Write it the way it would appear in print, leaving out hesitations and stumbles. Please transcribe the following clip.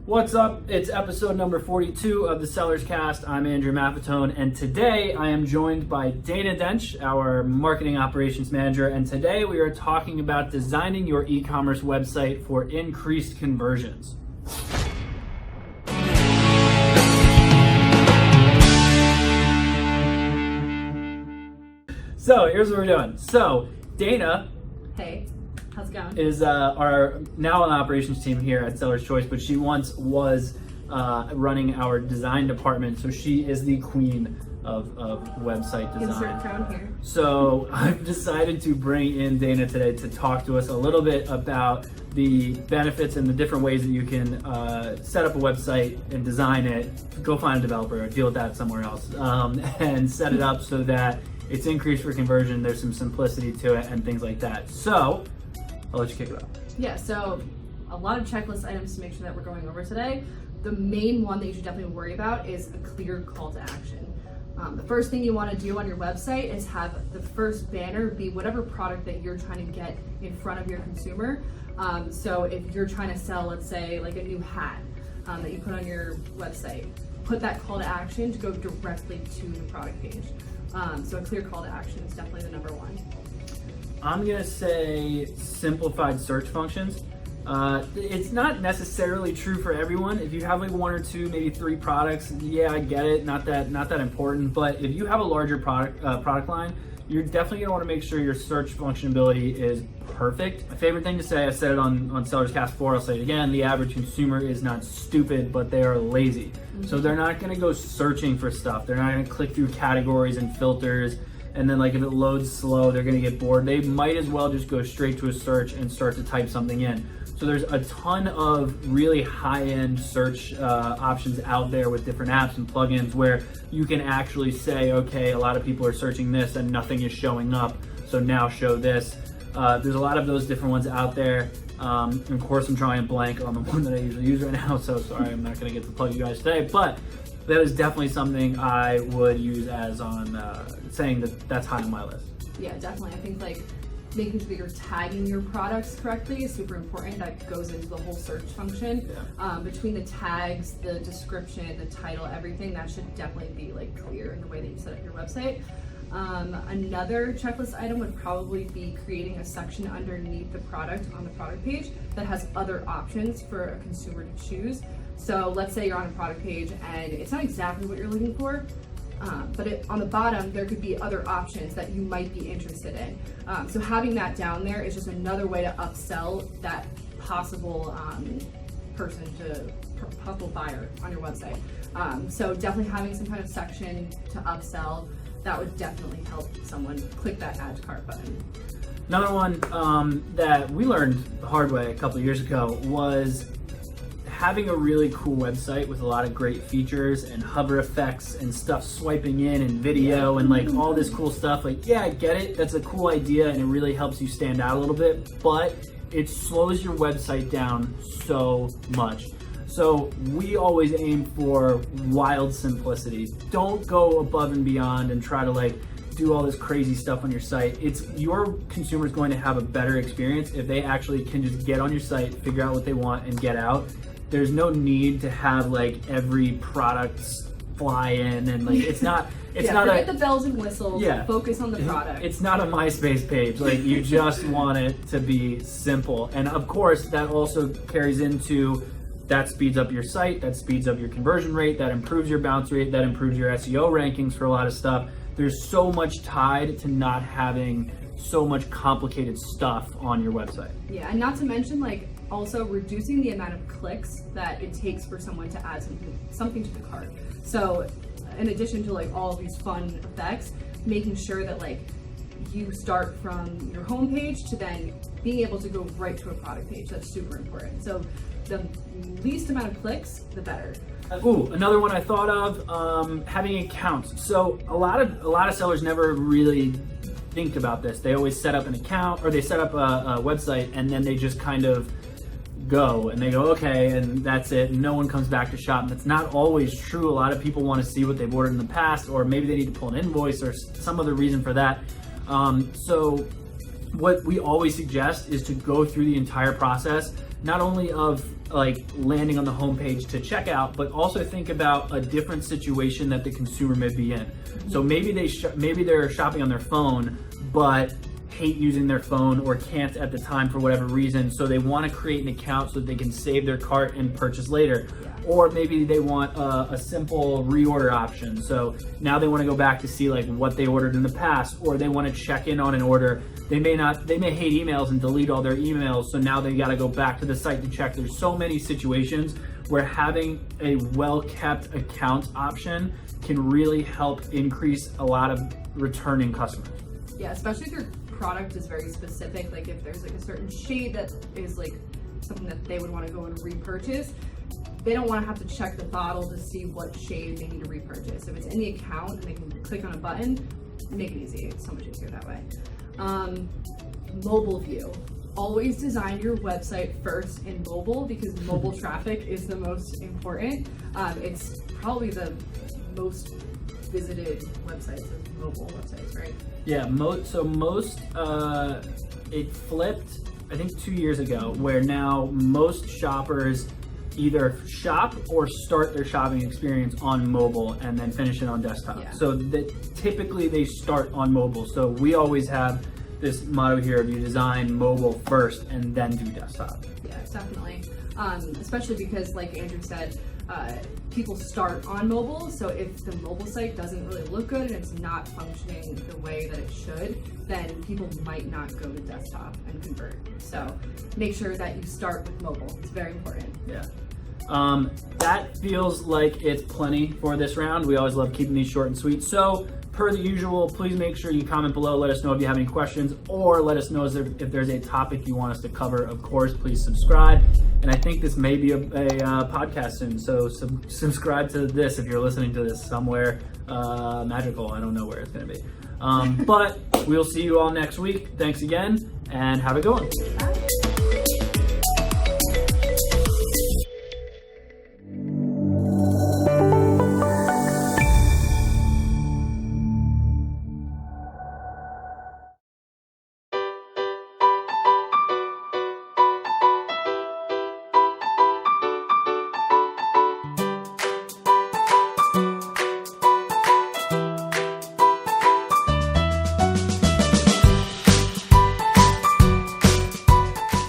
What's up? It's episode number 42 of the SellersCast. I'm Andrew Maffetone, and today I am joined by Dana Dench, our marketing operations manager, and today we are talking about designing your e-commerce website for increased conversions. So here's what we're doing. So Dana, hey, how's it going? Is our now on the operations team here at Seller's Choice, but she once was running our design department, so she is the queen of website design. Insert crown here. So I've decided to bring in Dana today to talk to us a little bit about the benefits and the different ways that you can set up a website and design it, go find a developer or deal with that somewhere else, and set it up so that it's increased for conversion, there's some simplicity to it and things like that. So I'll let you kick it off. Yeah, so a lot of checklist items to make sure that we're going over today. The main one that you should definitely worry about is a clear call to action. The first thing you want to do on your website is have the first banner be whatever product that you're trying to get in front of your consumer. So if you're trying to sell, let's say, like a new hat that you put on your website, put that call to action to go directly to the product page. So a clear call to action is definitely the number one. I'm gonna say simplified search functions. It's not necessarily true for everyone. If you have like one or two, maybe three products, yeah, I get it. Not that important. But if you have a larger product line, you're definitely gonna want to make sure your search functionality is perfect. My favorite thing to say, I said it on SellersCast 4, I'll say it again, the average consumer is not stupid, but they are lazy. So they're not gonna go searching for stuff. They're not gonna click through categories and filters, and then like if it loads slow, they're gonna get bored. They might as well just go straight to a search and start to type something in. So there's a ton of really high-end search options out there with different apps and plugins where you can actually say, okay, a lot of people are searching this and nothing is showing up, so now show this. There's a lot of those different ones out there. Of course, I'm drawing a blank on the one that I usually use right now, so sorry, I'm not gonna get to plug you guys today, but that is definitely something I would use as on saying that that's high on my list. Yeah, definitely. I think like making sure that you're tagging your products correctly is super important. That goes into the whole search function. Yeah. Between the tags, the description, the title, everything, that should definitely be like clear in the way that you set up your website. Another checklist item would probably be creating a section underneath the product on the product page that has other options for a consumer to choose. So let's say you're on a product page and it's not exactly what you're looking for, but on the bottom there could be other options that you might be interested in. So having that down there is just another way to upsell that possible possible buyer on your website. So definitely having some kind of section to upsell, that would definitely help someone click that add to cart button. Another one that we learned the hard way a couple of years ago was having a really cool website with a lot of great features and hover effects and stuff swiping in and video and like all this cool stuff. Like, yeah, I get it. That's a cool idea and it really helps you stand out a little bit, but it slows your website down so much. So we always aim for wild simplicity. Don't go above and beyond and try to like do all this crazy stuff on your site. It's your consumer's going to have a better experience if they actually can just get on your site, figure out what they want and get out. There's no need to have like every product fly in and like it's not forget the bells and whistles. Yeah, focus on the product. It's not a MySpace page. Like you just want it to be simple. And of course that also carries into that speeds up your site, that speeds up your conversion rate, that improves your bounce rate, that improves your SEO rankings for a lot of stuff. There's so much tied to not having so much complicated stuff on your website. Yeah, and not to mention like also reducing the amount of clicks that it takes for someone to add something to the cart. So in addition to like all of these fun effects, making sure that like you start from your homepage to then being able to go right to a product page. That's super important. So the least amount of clicks, the better. Ooh, another one I thought of, having accounts. So a lot of sellers never really think about this. They always set up an account or they set up a website and then they just kind of go and they go, okay, and that's it. And no one comes back to shop. And that's not always true. A lot of people want to see what they've ordered in the past, or maybe they need to pull an invoice or some other reason for that. So what we always suggest is to go through the entire process not only of like landing on the homepage to check out, but also think about a different situation that the consumer may be in. So maybe they're shopping on their phone, but hate using their phone or can't at the time for whatever reason, so they want to create an account so that they can save their cart and purchase later. Or maybe they want a simple reorder option, so now they want to go back to see like what they ordered in the past, or they want to check in on an order. They may hate emails and delete all their emails, so now they got to go back to the site to check. There's so many situations where having a well-kept account option can really help increase a lot of returning customers. Yeah, especially if your product is very specific, like if there's like a certain shade that is like something that they would want to go and repurchase, they don't want to have to check the bottle to see what shade they need to repurchase. If it's in the account and they can click on a button, make it easy. It's so much easier that way. Mobile view. Always design your website first in mobile, because mobile traffic is the most important. It's probably the most visited websites are mobile websites, right? Yeah, it flipped, I think 2 years ago, where now most shoppers either shop or start their shopping experience on mobile and then finish it on desktop. Yeah. So typically they start on mobile. So we always have this motto here of you design mobile first and then do desktop. Yeah, definitely. Especially because, like Andrew said, people start on mobile, so if the mobile site doesn't really look good and it's not functioning the way that it should, then people might not go to desktop and convert. So make sure that you start with mobile. It's very important. Yeah. That feels like it's plenty for this round. We always love keeping these short and sweet. So per the usual, please make sure you comment below. Let us know if you have any questions, or let us know if there's a topic you want us to cover. Of course, please subscribe. And I think this may be a podcast soon. So subscribe to this if you're listening to this somewhere magical. I don't know where it's going to be. But we'll see you all next week. Thanks again, and have a good one.